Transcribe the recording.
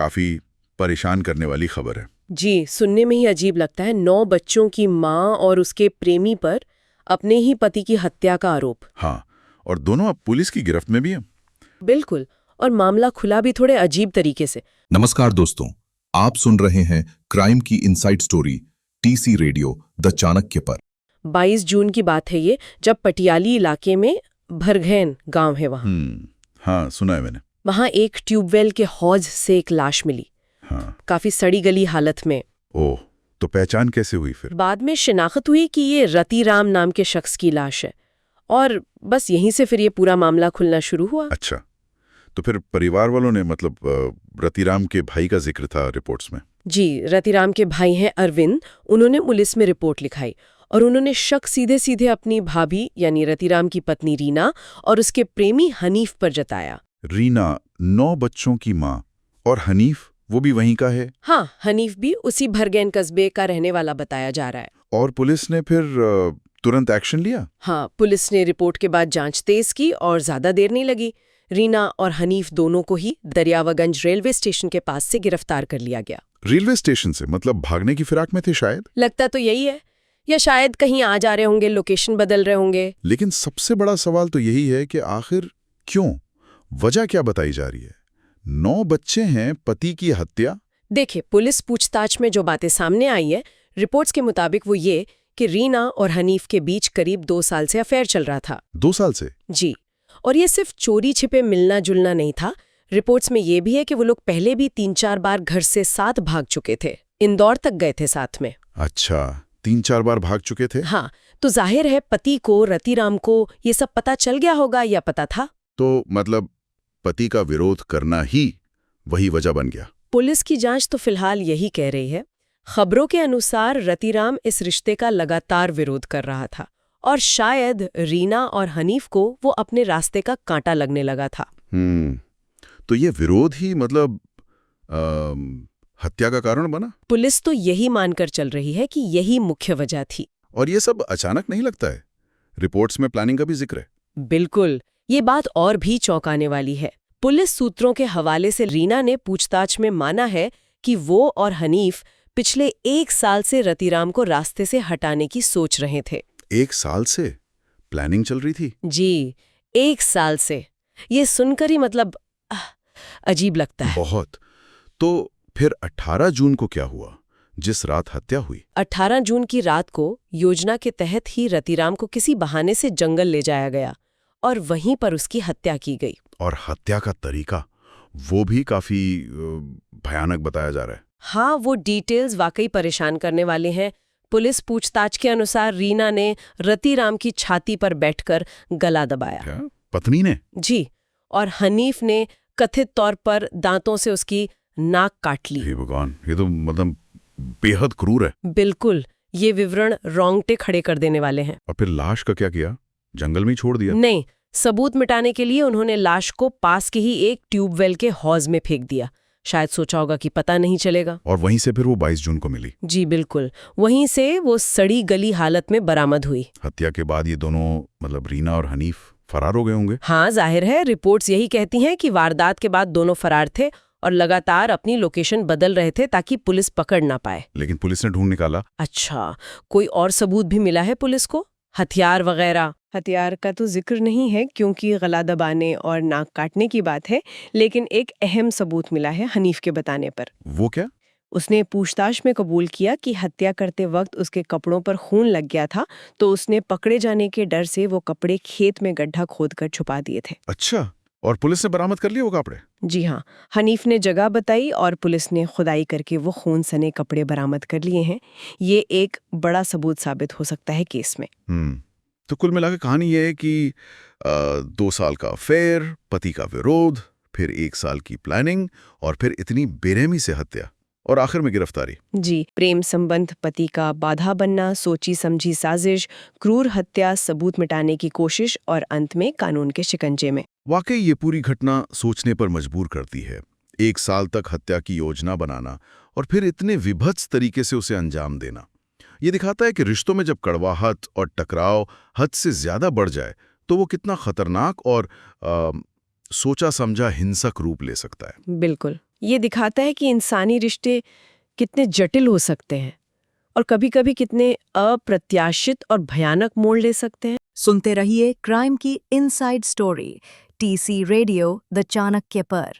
काफी परेशान करने वाली खबर है। जी, सुनने में ही अजीब लगता है। 9 बच्चों की माँ और उसके प्रेमी पर अपने ही पति की हत्या का आरोप। हाँ, और दोनों अब पुलिस की गिरफ्त में भी हैं। बिल्कुल, और मामला खुला भी थोड़े अजीब तरीके से। नमस्कार दोस्तों, आप सुन रहे हैं क्राइम की inside story TC radio the Chanakya पर। 22 जून की बात है ये, जब पटियाली इलाके में भरघैन गांव है वहाँ। हाँ, सुना है मैंने। वहाँ एक ट्यूबवेल के हौज से एक लाश मिली। हाँ। काफी सड़ी गली हालत में। ओह, तो पहचान कैसे हुई फिर? बाद में शिनाख्त हुई कि ये रतिराम नाम के शख्स की लाश है, और बस यहीं से फिर ये पूरा मामला खुलना शुरू हुआ। अच्छा, तो फिर परिवार वालों ने रतिराम के भाई का जिक्र था रिपोर्ट्स में। जी, रतिराम के भाई हैं अरविंद। उन्होंने पुलिस में रिपोर्ट लिखाई और उन्होंने शक सीधे सीधे अपनी भाभी यानी रतिराम की पत्नी रीना और उसके प्रेमी हनीफ पर जताया। रीना 9 बच्चों की माँ, और हनीफ वो भी वहीं का है? हाँ, हनीफ भी उसी भरगैन कस्बे का रहने वाला बताया जा रहा है। और पुलिस ने फिर तुरंत एक्शन लिया? हाँ, पुलिस ने रिपोर्ट के बाद जांच तेज की और ज्यादा देर नहीं लगी। रीना और हनीफ दोनों को ही दरियावागंज रेलवे स्टेशन के पास से गिरफ्तार कर लिया गया। रेलवे स्टेशन से? मतलब भागने की फिराक में थे शायद? लगता तो यही है, या शायद कहीं आ जा रहे होंगे, लोकेशन बदल रहे होंगे। लेकिन सबसे बड़ा सवाल तो यही है कि आखिर क्यों, वजह क्या बताई जा रही है? 9 बच्चे हैं, पति की हत्या। देखिए, पुलिस पूछताछ में जो बातें सामने आई है, रिपोर्ट्स के मुताबिक वो ये कि रीना और हनीफ के बीच करीब 2 साल से अफेयर चल रहा था। 2 साल से? जी, और ये सिर्फ चोरी छिपे मिलना जुलना नहीं था। रिपोर्ट्स में ये भी है कि वो लोग पहले भी 3-4 बार घर से साथ भाग चुके थे। इंदौर तक गए थे साथ में। अच्छा, 3-4 बार भाग चुके थे? हाँ, तो जाहिर है पति को, रतिराम को ये सब पता चल गया होगा या पता था। तो मतलब पति का विरोध करना ही वही वजह बन गया? पुलिस की जांच तो फिलहाल यही कह रही है। खबरों के अनुसार रतिराम इस रिश्ते का लगातार विरोध कर रहा था, और शायद रीना और हनीफ को वो अपने रास्ते का कांटा लगने लगा था। तो ये विरोध ही हत्या का कारण बना? पुलिस तो यही मानकर चल रही है कि यही मुख्य वजह थी। और ये सब अचानक नहीं लगता है? रिपोर्ट्स में प्लानिंग का भी जिक्र है। बिल्कुल, ये बात और भी चौंकाने वाली है। पुलिस सूत्रों के हवाले से रीना ने पूछताछ में माना है कि वो और हनीफ पिछले 1 साल से रतिराम को रास्ते से हटाने की सोच रहे थे। 1 साल से प्लानिंग चल रही थी? जी, 1 साल से। ये सुनकर ही अजीब लगता है। बहुत। तो फिर 18 जून को क्या हुआ, जिस रात हत्या हुई? 18 जून की रात को योजना के तहत ही रतिराम को किसी बहाने से जंगल ले जाया गया और वहीं पर उसकी हत्या की गई। और हत्या का तरीका वो भी काफी भयानक बताया जा रहा है। हाँ, वो डिटेल्स वाकई परेशान करने वाले हैं। पुलिस पूछताछ के अनुसार रीना ने रतिराम की छाती पर बैठकर गला दबाया। क्या? पत्नी ने? जी, और हनीफ ने कथित तौर पर दांतों से उसकी नाक काट ली। हे भगवान, ये तो बेहद क्रूर है। बिल्कुल, ये विवरण रोंगटे खड़े कर देने वाले हैं। और फिर लाश का क्या किया? जंगल में ही छोड़ दिया? नहीं, सबूत मिटाने के लिए उन्होंने लाश को पास के ही एक ट्यूबवेल के हौज में फेंक दिया। शायद सोचा होगा कि पता नहीं चलेगा। और वहीं से फिर वो 22 जून को मिली? जी बिल्कुल, वहीं से वो सड़ी गली हालत में बरामद हुई। हत्या के बाद ये दोनों रीना और हनीफ फरार हो गए होंगे? हाँ, जाहिर है, रिपोर्ट्स यही कहती हैं कि वारदात के बाद दोनों फरार थे और लगातार अपनी लोकेशन बदल रहे थे ताकि पुलिस पकड़ ना पाए। लेकिन पुलिस ने ढूंढ निकाला? अच्छा, कोई और सबूत भी मिला है पुलिस को? हथियार वगैरह? हथियार का तो जिक्र नहीं है क्योंकि गला दबाने और नाक काटने की बात है, लेकिन एक अहम सबूत मिला है हनीफ के बताने पर। वो क्या? उसने पूछताछ में कबूल किया कि हत्या करते वक्त उसके कपड़ों पर खून लग गया था, तो उसने पकड़े जाने के डर से वो कपड़े खेत में गड्ढा खोदकर छुपा दिए थे। अच्छा, और पुलिस ने बरामद कर लिए वो कपड़े? जी हाँ, हनीफ ने जगह बताई और पुलिस ने खुदाई करके वो खून सने कपड़े बरामद कर लिए हैं। ये एक बड़ा सबूत साबित हो सकता है केस में। तो कुल मिलाकर कहानी ये है कि 2 साल का अफेयर, पति का विरोध, फिर 1 साल की प्लानिंग, और फिर इतनी बेरहमी से हत्या, और आखिर में गिरफ्तारी। जी, प्रेम संबंध, पति का बाधा बनना, सोची समझी साजिश, क्रूर हत्या, सबूत मिटाने की कोशिश और अंत में कानून के शिकंजे में। वाकई ये पूरी घटना सोचने पर मजबूर करती है। 1 साल तक हत्या की योजना बनाना और फिर इतने विभत्स तरीके से उसे अंजाम देना। ये दिखाता है कि रिश्तों में जब कड़वाहट और टकराव हद से ज्यादा बढ़ जाए तो वो कितना खतरनाक और सोचा समझा हिंसक रूप ले सकता है। बिल्कुल। ये दिखाता है कि इंसानी रिश्ते कितने जटिल हो सकते हैं और कभी-कभी कितने अप्रत्याशित और भयानक मोड़ ले सकते हैं। सुनते रहिए क्राइम की inside story, TC radio the Chanakya पर।